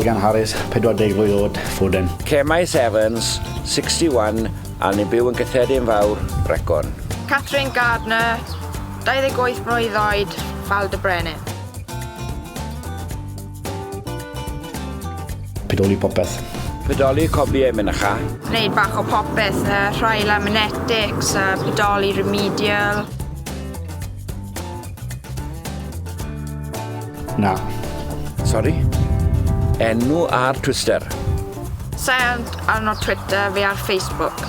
Elgan Harris, 40 blwydd oed, Foden. Cemai Sevens, 61, a ni'n byw yn gyffredin fawr, Brecon. Catherine Gardner, 28 mlwydd oed, Fal dy Brenin. Pedoli popeth. Pedoli cobliau mynycha. Gwneud bach o popeth, rhai laminetics, pedoli remedial. Na. Sori? Enw ar Twister. Sa'n arno Twitter fi ar Facebook.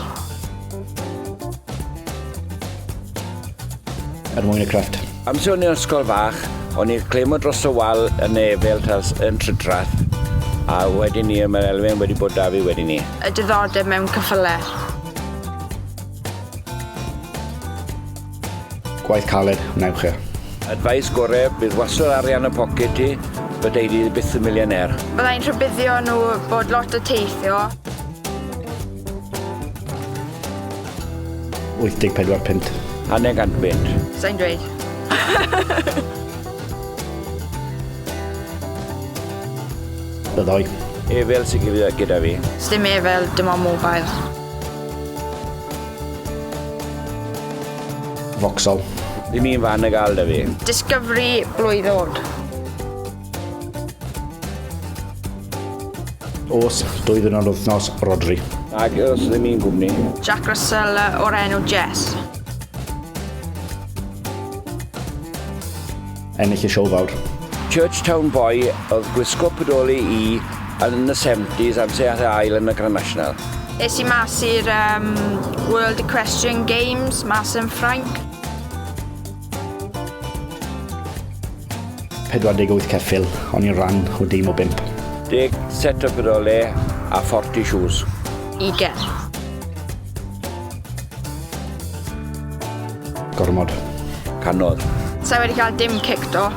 Mwyn y crefft. Amser o'n i'n ysgol fach, o'n i'n clemo dros y wal yn efel yn Trydrath. A wedyn ni, mae'r elfen wedi bod da fi wedyn ni. Y diddordeb mewn cyffylau. Gwaith caled, wnewch chi. Advice gorau, bydd wastad arian y pocket ti, byddai di byth yn milioner. Byddai'n rhybuddio nhw bod lot o teithio. 84 pint. Hanner gant fynd. Sa'n dweud. Y ddoi. Efel sy'n gyda fi. Sdim efel, dim ond mobile. Vauxhall. Ddim un fan y gael da fi. Discovery blwyddod. Os, 2 ddiwrnod wythnos, Rodri. Ac os ddim un gwmni. Jack Russell o'r enw Jess. Ennill y siow fawr. Churchtown boy oedd gwisgo pedoli i yn y 70s amser ath ail yn y Grand National. Es i mas i'r World Equestrian Games, mas yn Ffrainc. 48 ceffyl, o'n i'n rhan o dim o 5. 10 set o pedoli a 40 shoes. 20. Gormod. Canodd. Sa wedi cael dim cic do.